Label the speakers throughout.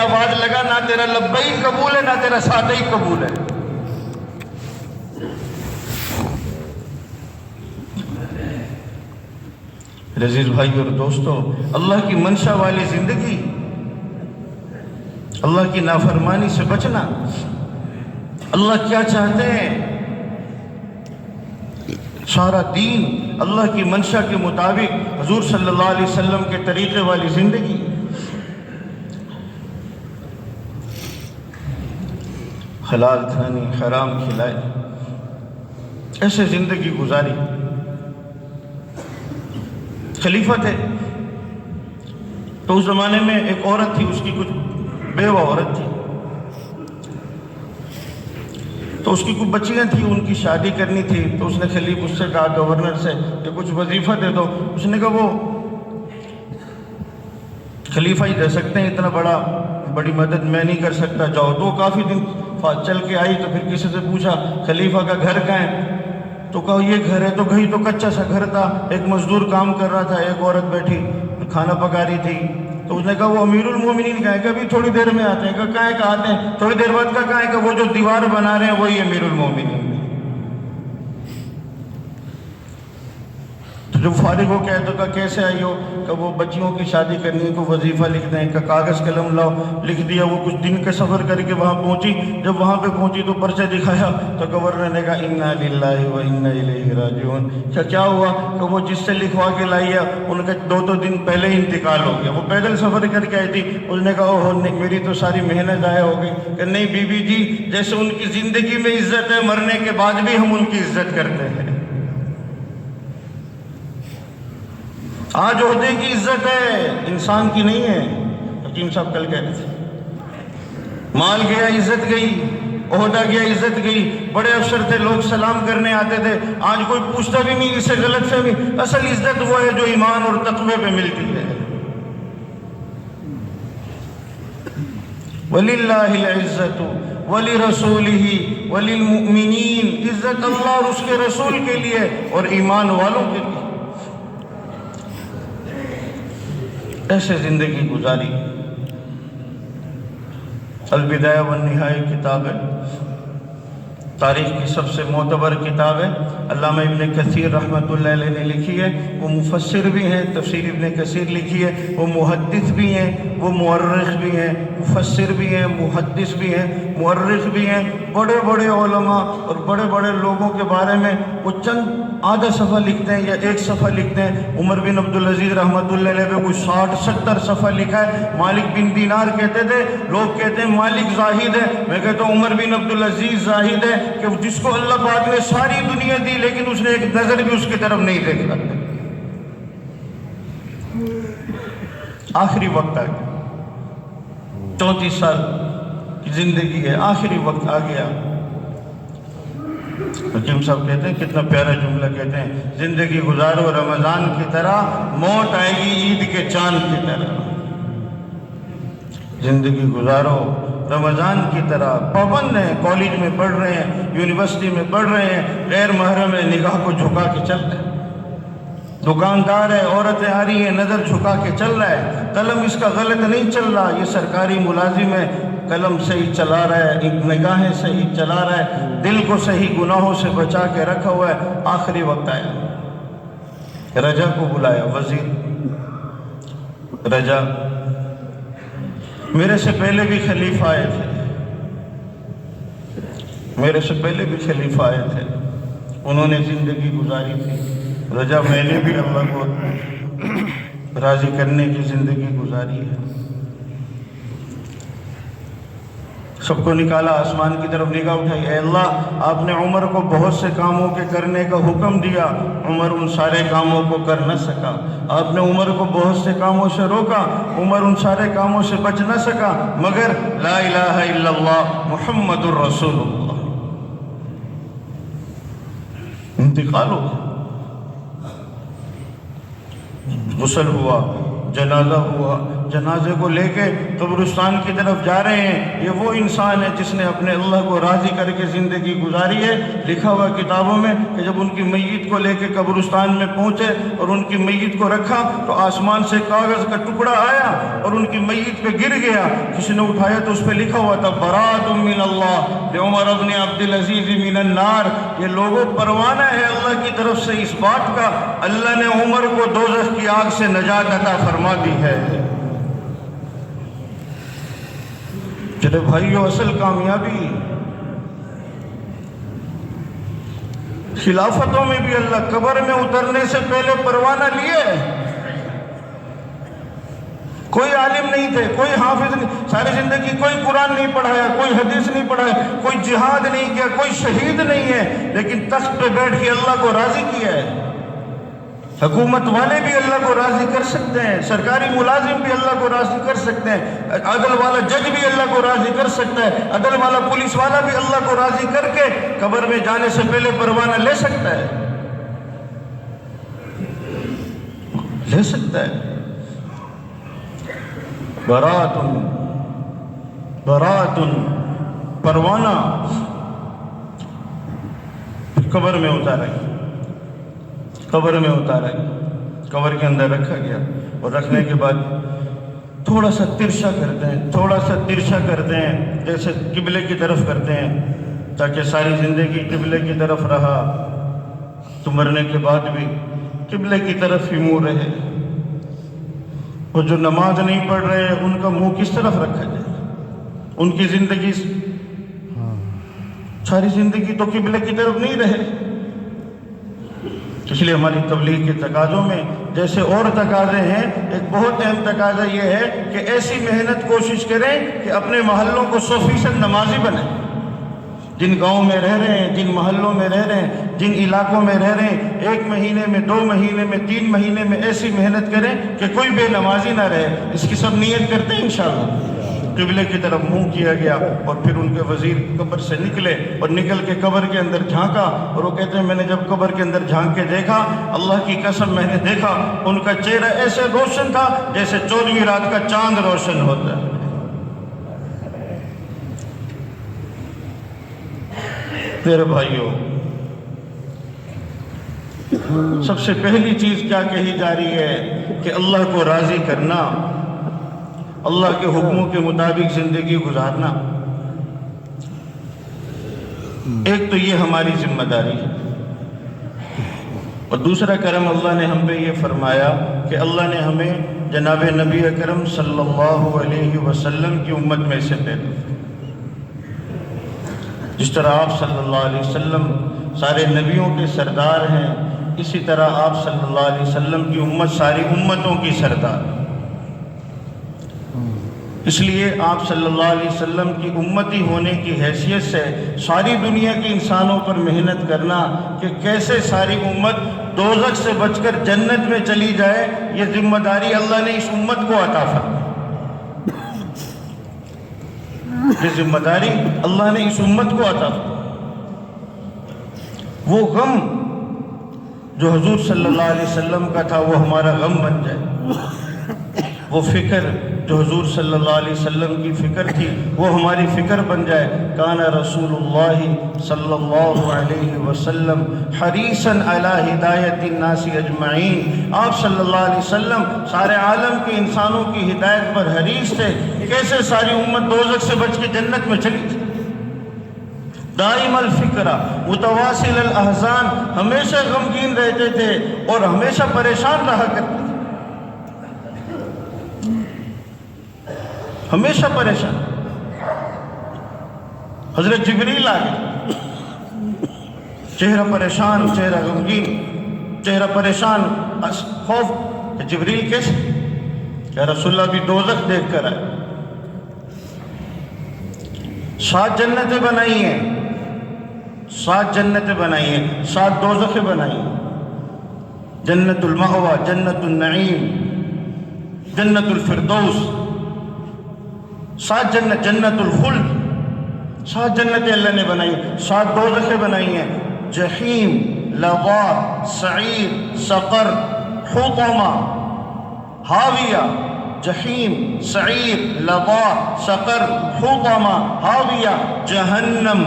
Speaker 1: آواز لگا، نہ تیرا لبیک قبول ہے نہ تیرا سعدی قبول ہے۔ عزیز بھائی اور دوستو، اللہ کی منشا والی زندگی، اللہ کی نافرمانی سے بچنا، اللہ کیا چاہتے ہیں، سارا دین اللہ کی منشا کے مطابق، حضور صلی اللہ علیہ وسلم کے طریقے والی زندگی۔ حلال کھانی، حرام کھلائے، ایسے زندگی گزاری۔ خلیفہ تھے تو اس زمانے میں ایک عورت تھی، اس کی کچھ بیوہ عورت تھی، تو اس کی کچھ بچیاں تھیں، ان کی شادی کرنی تھی۔ تو اس نے خلیفہ اس سے کہا، گورنر سے، کہ کچھ وظیفہ دے دو۔ اس نے کہا وہ خلیفہ ہی دے سکتے ہیں، اتنا بڑی مدد میں نہیں کر سکتا، جاؤ۔ تو کافی دن چل کے آئی تو پھر کسی سے پوچھا خلیفہ کا گھر کہاں ہے؟ تو کہا یہ گھر ہے۔ تو کہیں تو کچا سا گھر تھا، ایک مزدور کام کر رہا تھا، ایک عورت بیٹھی کھانا پکا رہی تھی۔ تو اس نے کہا وہ امیر المومنین کا ہے؟ کہ ابھی تھوڑی دیر میں آتے ہیں۔ کہا کہاں ہے؟ کہ آتے ہیں تھوڑی دیر بعد۔ کا کہاں ہے؟ کہ وہ جو دیوار بنا رہے ہیں وہی امیر المومنین۔ تو جب فارغ ہو کے آئے تو کہا کیسے آئی ہو؟ کہ وہ بچیوں کی شادی کرنی ہے، کو وظیفہ لکھ دیں۔ کہ کاغذ قلم لاؤ، لکھ دیا۔ وہ کچھ دن کا سفر کر کے وہاں پہنچی۔ جب وہاں پہ پہنچی تو پرچہ دکھایا تو گورنر نے کہا انا للہ و انا الیہ راجعون۔ کیا ہوا؟ کہ وہ جس سے لکھوا کے لائی ہے ان کا 2 دن پہلے ہی انتقال ہو گیا۔ وہ پیدل سفر کر کے آئی تھی۔ اس نے کہا اوہ میری تو ساری محنت ضائع ہو گئی۔ کہ نہیں بی بی جی، جیسے ان کی زندگی میں عزت ہے، مرنے کے بعد بھی ہم ان کی عزت کرتے ہیں۔ آج عہدے کی عزت ہے، انسان کی نہیں ہے۔ حکیم صاحب کل کہہ رہے تھے مال گیا عزت گئی، عہدہ گیا عزت گئی۔ بڑے افسر تھے، لوگ سلام کرنے آتے تھے، آج کوئی پوچھتا بھی نہیں، اسے غلط فہمی۔ اصل عزت وہ ہے جو ایمان اور تقوی پہ ملتی ہے۔ وَلِلَّهِ الْعِزَّةُ وَلِرَسُولِهِ وَلِلْمُؤْمِنِينَ، عزت اللہ اور اس کے رسول کے لیے اور ایمان والوں کے لیے۔ ایسے زندگی گزاری۔ البدایہ والنہایہ کتاب ہے، تاریخ کی سب سے معتبر کتاب ہے، علامہ ابن کثیر رحمۃ اللہ علیہ نے لکھی ہے۔ وہ مفسر بھی ہیں، تفسیر ابن کثیر لکھی ہے۔ وہ محدث بھی ہیں، وہ مورخ بھی ہیں، مفسر بھی ہیں، محدث بھی ہیں، مورخ بھی ہیں۔ بڑے بڑے علماء اور بڑے بڑے لوگوں کے بارے میں وہ چند آدھا صفحہ لکھتے ہیں یا 1 صفحہ لکھتے ہیں۔ عمر بن عبدالعزیز رحمۃ اللہ علیہ پہ کوئی 60-70 صفحہ لکھا ہے۔ مالک بن دینار کہتے تھے، لوگ کہتے ہیں مالک زاہد ہے، میں کہتا ہوں عمر بن عبدالعزیز زاہد ہے، کہ جس کو اللہ پاک نے ساری دنیا دی لیکن اس نے ایک نظر بھی اس کی طرف نہیں دیکھا۔ آخری وقت آ گیا، 34 سال کی زندگی ہے، آخری وقت آ گیا۔ حکیم صاحب کہتے ہیں، کتنا پیارا جملہ کہتے ہیں، زندگی گزارو رمضان کی طرح، موت آئے گی عید کے چاند کی طرح۔ زندگی گزارو رمضان کی طرح، پابند ہیں، کالج میں پڑھ رہے ہیں، یونیورسٹی میں پڑھ رہے ہیں، غیر محرم ہے، نگاہ کو جھکا کے چل رہے ہیں۔ دکاندار ہے، عورتیں آ رہی ہیں، نظر جھکا کے چل رہا ہے۔ قلم اس کا غلط نہیں چل رہا، یہ سرکاری ملازم ہے، قلم صحیح چلا رہا ہے، نگاہیں صحیح چلا رہا ہے، دل کو صحیح گناہوں سے بچا کے رکھا ہوا ہے۔ آخری وقت آیا، رجا کو بلایا، وزیر رجا، میرے سے پہلے بھی خلیفہ آئے تھے، میرے سے پہلے بھی خلیفہ آئے تھے، انہوں نے زندگی گزاری تھی۔ رجا میں نے بھی اللہ کو راضی کرنے کی زندگی گزاری ہے۔ سب کو نکالا، آسمان کی طرف نگاہ اٹھائی، اے اللہ آپ نے عمر کو بہت سے کاموں کے کرنے کا حکم دیا، عمر ان سارے کاموں کو کر نہ سکا۔ آپ نے عمر کو بہت سے کاموں سے روکا، عمر ان سارے کاموں سے بچ نہ سکا، مگر لا الہ الا اللہ محمد الرسول اللہ۔ انتقال ہو، غسل ہوا، جنازہ ہوا، جنازے کو لے کے قبرستان کی طرف جا رہے ہیں، یہ وہ انسان ہے جس نے اپنے اللہ کو راضی کر کے زندگی گزاری ہے۔ لکھا ہوا کتابوں میں کہ جب ان کی میت کو لے کے قبرستان میں پہنچے اور ان کی میت کو رکھا تو آسمان سے کاغذ کا ٹکڑا آیا اور ان کی میت پہ گر گیا۔ کسی نے اٹھایا تو اس پہ لکھا ہوا تھا برات من اللہ لعمر بن عبد العزیز من النار۔ یہ لوگوں پروانہ ہے اللہ کی طرف سے اس بات کا، اللہ نے عمر کو دوزخ کی آگ سے نجات عطا فرما دی ہے۔ چلے بھائیو، اصل کامیابی خلافتوں میں بھی اللہ قبر میں اترنے سے پہلے پروانہ لیے۔ کوئی عالم نہیں تھے، کوئی حافظ نہیں، ساری زندگی کوئی قرآن نہیں پڑھایا، کوئی حدیث نہیں پڑھایا، کوئی جہاد نہیں کیا، کوئی شہید نہیں ہے، لیکن تخت پہ بیٹھ کے اللہ کو راضی کیا ہے۔ حکومت والے بھی اللہ کو راضی کر سکتے ہیں، سرکاری ملازم بھی اللہ کو راضی کر سکتے ہیں، عدل والا جج بھی اللہ کو راضی کر سکتا ہے، عدل والا پولیس والا بھی اللہ کو راضی کر کے قبر میں جانے سے پہلے پروانہ لے سکتا ہے، لے سکتا ہے۔ براتن پروانہ قبر میں اتارا گیا، قبر میں اتارا گیا، قبر کے اندر رکھا گیا، اور رکھنے کے بعد تھوڑا سا ترچھا کرتے ہیں، تھوڑا سا ترچھا کرتے ہیں، جیسے قبلے کی طرف کرتے ہیں، تاکہ ساری زندگی قبلے کی طرف رہا تو مرنے کے بعد بھی قبلے کی طرف ہی منہ رہے۔ وہ جو نماز نہیں پڑھ رہے ان کا منہ کس طرف رکھا جائے؟ ان کی زندگی ساری زندگی تو قبلے کی طرف نہیں رہے۔ اس لیے ہماری تبلیغ کے تقاضوں میں جیسے اور تقاضے ہیں، ایک بہت اہم تقاضا یہ ہے کہ ایسی محنت کوشش کریں کہ اپنے محلوں کو 100% نمازی بنائیں۔ جن گاؤں میں رہ رہے ہیں، جن محلوں میں رہ رہے ہیں، جن علاقوں میں رہ رہے ہیں، 1 مہینے میں، 2 مہینے میں، 3 مہینے میں ایسی محنت کریں کہ کوئی بے نمازی نہ رہے۔ اس کی سب نیت کرتے ہیں انشاءاللہ۔ قبلے کی طرف منہ کیا گیا، اور پھر ان کے وزیر قبر سے نکلے اور نکل کے قبر کے اندر جھانکا، اور وہ کہتے ہیں میں نے جب قبر کے اندر جھانک کے دیکھا، اللہ کی قسم میں نے دیکھا ان کا چہرہ ایسے روشن تھا جیسے 14ویں رات کا چاند روشن ہوتا ہے۔ میرے بھائیوں، سب سے پہلی چیز کیا کہی جا رہی ہے کہ اللہ کو راضی کرنا، اللہ کے حکموں کے مطابق زندگی گزارنا۔ ایک تو یہ ہماری ذمہ داری ہے، اور دوسرا کرم اللہ نے ہم پہ یہ فرمایا کہ اللہ نے ہمیں جناب نبی اکرم صلی اللہ علیہ وسلم کی امت میں سے پیدا، جس طرح آپ صلی اللہ علیہ وسلم سارے نبیوں کے سردار ہیں، اسی طرح آپ صلی اللہ علیہ وسلم کی امت ساری امتوں کی سردار ہے۔ اس لیے آپ صلی اللہ علیہ وسلم کی امتی ہونے کی حیثیت سے ساری دنیا کے انسانوں پر محنت کرنا کہ کیسے ساری امت دوزخ سے بچ کر جنت میں چلی جائے، یہ ذمہ داری اللہ نے اس امت کو عطا فرمائی۔ یہ ذمہ داری اللہ نے اس امت کو عطا فرمائی۔ وہ غم جو حضور صلی اللہ علیہ وسلم کا تھا وہ ہمارا غم بن جائے، وہ فکر جو حضور صلی اللہ علیہ وسلم کی فکر تھی وہ ہماری فکر بن جائے۔ کان رسول اللہ صلی اللہ علیہ وسلم حریصا علی ہدایت الناس اجمعین، آپ صلی اللہ علیہ وسلم سارے عالم کے انسانوں کی ہدایت پر حریص تھے۔ کیسے ساری امت دوزخ سے بچ کے جنت میں چلی تھی؟ دائم الفکرہ متواصل الاحزان، ہمیشہ غمگین رہتے تھے اور ہمیشہ پریشان رہا کرتے تھے، ہمیشہ پریشان۔ حضرت جبریل آ گئے، چہرہ پریشان، چہرہ غمگین، چہرہ پریشان، خوف۔ جبریل کیسے؟ کہ رسول اللہ بھی دوزخ دیکھ کر آئے۔ 7 جنتیں بنائی ہیں، 7 جنتیں بنائی ہیں، 7 دوزخیں بنائی ہیں۔ جنت المأوى، جنت النعیم، جنت الفردوس، 7 جنت، جنت الخلد، 7 جنتیں اللہ نے بنائی، 7 دوزخیں بنائی ہیں۔ جحیم، لظى، سعیر، سقر، حطمہ، حاویہ، جحیم، سعیر، لظا، سقر، حطمہ، حاویہ، جہنم،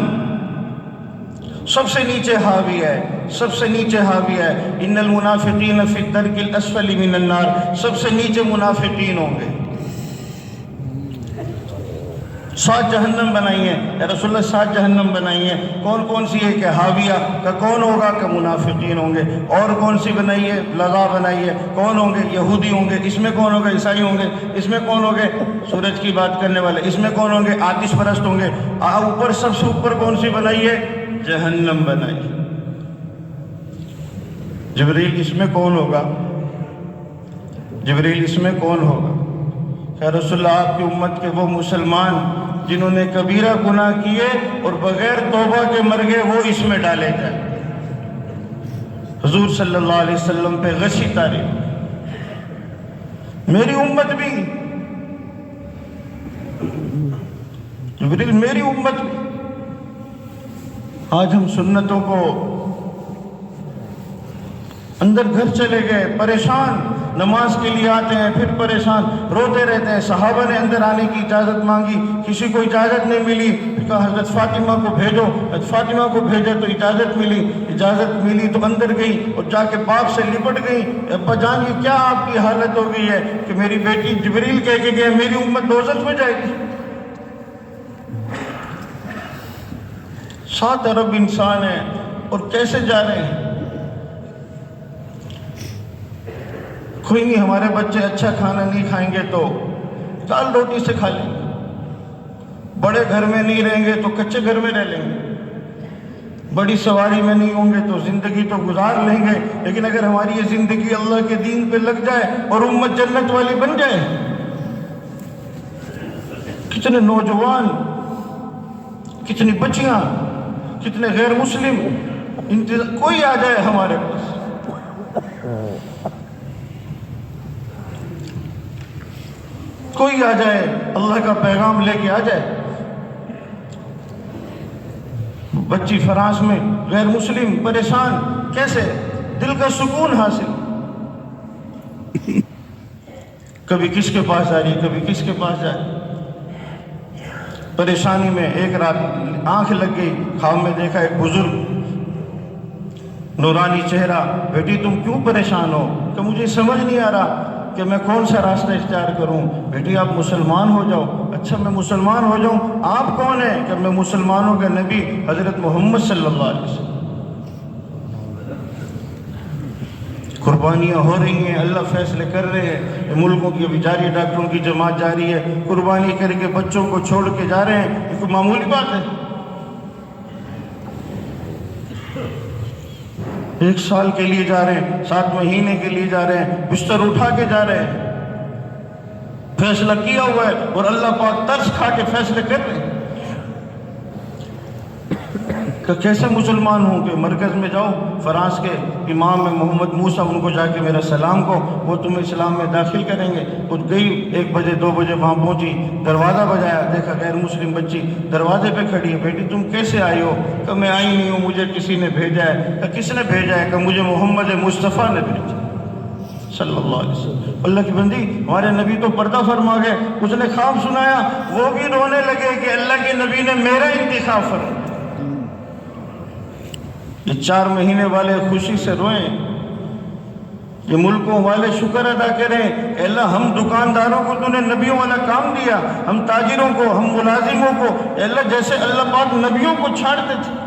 Speaker 1: سب سے نیچے حاویہ ہے، سب سے نیچے حاویہ ہے۔ ان المنافقین فی الدرک الاسفل من النار، سب سے نیچے منافقین ہوں گے۔ 7 جہنم بنائی ہیں یا رسول اللہ، 7 جہنم بنائی ہیں۔ کون کون سی ہے کہ حاویہ کا کون ہوگا کہ منافقین ہوں گے۔ اور کون سی بنائی ہے؟ لظا بنائی ہے، کون ہوں گے؟ یہودی ہوں گے۔ اس میں کون ہوگا؟ عیسائی ہوں گے۔ اس میں کون ہوں گے؟ سورج کی بات کرنے والے۔ اس میں کون ہوں گے؟ آتش پرست ہوں گے۔ اوپر سب سے اوپر کون سی بنائی ہے؟ جہنم بنائی۔ جبریل اس میں کون ہوگا؟ جبریل اس میں کون ہوگا؟ کہ رسول اللہ آپ کی امت کے وہ مسلمان جنہوں نے کبیرہ گناہ کیے اور بغیر توبہ کے مر گئے، وہ اس میں ڈالے جائیں۔ حضور صلی اللہ علیہ وسلم پہ غشی تعریف، میری امت بھی، جبریل میری امت بھی۔ آج ہم سنتوں کو اندر گھر چلے گئے، پریشان، نماز کے لیے آتے ہیں پھر پریشان، روتے رہتے ہیں۔ صحابہ نے اندر آنے کی اجازت مانگی، کسی کو اجازت نہیں ملی، کہا حضرت فاطمہ کو بھیجو، حضرت فاطمہ کو بھیجا تو اجازت ملی تو اندر گئی اور جا کے باپ سے لپٹ گئی، ابا جان یہ کیا آپ کی حالت ہو گئی ہے؟ کہ میری بیٹی جبریل کہہ کے گیا میری امت دوزخ میں جائے گی۔ 7 ارب انسان ہیں اور کیسے جا رہے ہیں؟ کوئی نہیں، ہمارے بچے اچھا کھانا نہیں کھائیں گے تو دال روٹی سے کھا لیں گے، بڑے گھر میں نہیں رہیں گے تو کچے گھر میں رہ لیں گے، بڑی سواری میں نہیں ہوں گے تو زندگی تو گزار لیں گے۔ لیکن اگر ہماری یہ زندگی اللہ کے دین پہ لگ جائے اور امت جنت والی بن جائے، کتنے نوجوان، کتنی بچیاں، کتنے غیر مسلم، کوئی آ جائے ہمارے پاس، کوئی آ جائے اللہ کا پیغام لے کے آ جائے، بچی فرانس میں، غیر مسلم، پریشان، کیسے دل کا سکون حاصل؟ کبھی کس کے پاس جا رہی، کبھی کس کے پاس جا رہی، پریشانی میں۔ ایک رات آنکھ لگ گئی، خواب میں دیکھا ایک بزرگ نورانی چہرہ، بیٹی تم کیوں پریشان ہو؟ کہ مجھے سمجھ نہیں آ رہا کہ میں کون سا راستہ اختیار کروں۔ بیٹی آپ مسلمان ہو جاؤ۔ اچھا میں مسلمان ہو جاؤں؟ آپ کون ہیں؟ کہ میں مسلمانوں کا نبی حضرت محمد صلی اللہ علیہ وسلم۔ قربانیاں ہو رہی ہیں، اللہ فیصلے کر رہے ہیں، ملکوں کی ابھی جاری ہے، ڈاکٹروں کی جماعت جاری ہے، قربانی کر کے بچوں کو چھوڑ کے جا رہے ہیں، یہ کوئی معمولی بات ہے؟ 1 سال کے لیے جا رہے ہیں، 7 مہینے کے لیے جا رہے ہیں، بستر اٹھا کے جا رہے ہیں، فیصلہ کیا ہوا ہے اور اللہ پاک ترس کھا کے فیصلے کر رہے ہیں۔ کہ کیسے مسلمان ہوں؟ کہ مرکز میں جاؤ، فرانس کے امام میں محمد موسیٰ، ان کو جا کے میرا سلام کو، وہ تمہیں اسلام میں داخل کریں گے۔ وہ گئی 1 بجے 2 بجے وہاں پہنچی، دروازہ بجایا، دیکھا غیر مسلم بچی دروازے پہ کھڑی ہے۔ بیٹی تم کیسے آئی ہو؟ کہ میں آئی نہیں ہوں، مجھے کسی نے بھیجا ہے۔ کہ کس نے بھیجا ہے؟ کہ مجھے محمد مصطفیٰ نے بھیجا صلی اللہ علیہ وسلم۔ اللہ کی بندی، ہمارے نبی تو پردہ فرما گئے، اس نے خواب سنایا، وہ بھی رونے لگے کہ اللہ کے نبی نے میرا انتخاب فرمایا۔ یہ 4 مہینے والے خوشی سے روئیں، یہ ملکوں والے شکر ادا کریں کہ اللہ ہم دکانداروں کو تو نے نبیوں والا کام دیا، ہم تاجروں کو، ہم ملازموں کو، اللہ جیسے اللہ پاک نبیوں کو چھاڑتے تھے۔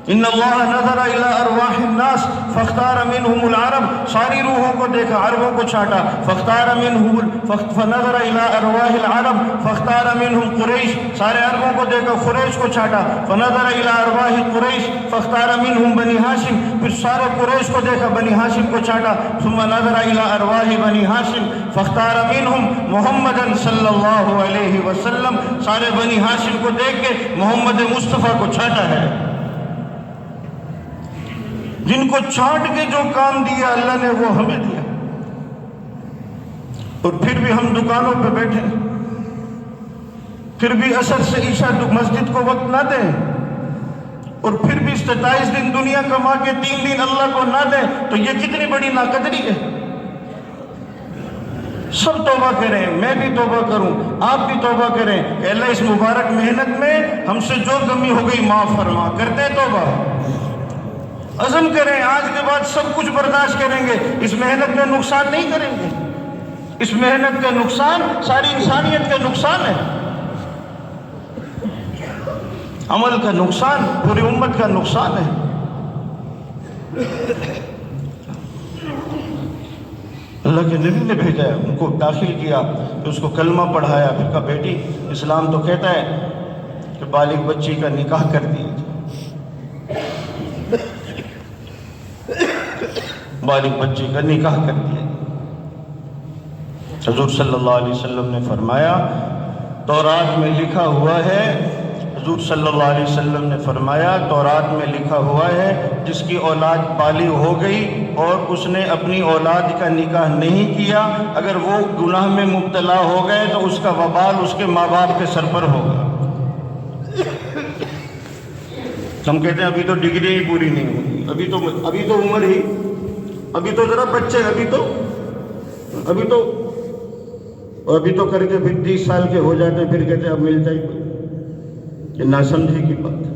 Speaker 1: ان اللہ نظر الی ارواح الناس فاختار منهم العرب، ساری روحوں کو دیکھا، عربوں کو چھانٹا، فاختار منهم فنظر الی ارواح العرب فاختار منهم قریش، سارے عربوں کو دیکھا، قریش کو چھانٹا، فنظر الی ارواح قریش فاختار منهم بنی ہاشم، پھر سارے قریش کو دیکھا، بنی ہاشم کو چھانٹا، ثم نظر الی ارواح بنی ہاشم فاختار منهم محمدا صلی اللہ علیہ وسلم، سارے بنی ہاشم کو دیکھ کے محمد مصطفیٰ کو چھانٹا ہے۔ جن کو چھانٹ کے جو کام دیا اللہ نے وہ ہمیں دیا، اور پھر بھی ہم دکانوں پہ بیٹھے، پھر بھی عصر سے عشاء مسجد کو وقت نہ دیں، اور پھر بھی 27 دن دنیا کما کے 3 دن اللہ کو نہ دیں، تو یہ کتنی بڑی ناقدری ہے۔ سب توبہ کریں، میں بھی توبہ کروں، آپ بھی توبہ کریں کہ اللہ اس مبارک محنت میں ہم سے جو کمی ہو گئی معاف فرما. کرتے توبہ، عزم کریں آج کے بعد سب کچھ برداشت کریں گے، اس محنت میں نقصان نہیں کریں گے. اس محنت کا نقصان ساری انسانیت کا نقصان ہے، عمل کا نقصان پوری امت کا نقصان ہے. اللہ کے نبی نے بھیجا ہے، ان کو داخل کیا، پھر اس کو کلمہ پڑھایا، پھر کہا بیٹی اسلام تو کہتا ہے کہ بالغ بچی کا نکاح کر دیجیے. بالغ بچی کا نکاح کر دیا. حضور صلی اللہ علیہ وسلم نے فرمایا تورات میں لکھا ہوا ہے، حضور صلی اللہ علیہ وسلم نے فرمایا تورات میں لکھا ہوا ہے جس کی اولاد بالغ ہو گئی اور اس نے اپنی اولاد کا نکاح نہیں کیا، اگر وہ گناہ میں مبتلا ہو گئے تو اس کا وبال اس کے ماں باپ کے سر پر ہوگا. ہم کہتے ہیں ابھی تو ڈگری ہی پوری نہیں ہوئی، ابھی تو عمر ہی، ابھی تو ذرا بچے، ابھی تو کر کے پھر 30 سال کے ہو جاتے ہیں، پھر کہتے ہیں اب ملتا ہی کوئی. یہ ناسمجھی کی بات ہے.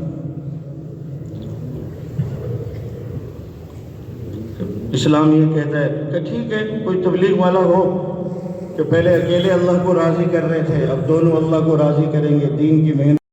Speaker 1: اسلام یہ کہتا ہے کہ ٹھیک ہے کوئی تبلیغ والا ہو کہ پہلے اکیلے اللہ کو راضی کر رہے تھے، اب دونوں اللہ کو راضی کریں گے، دین کی محنت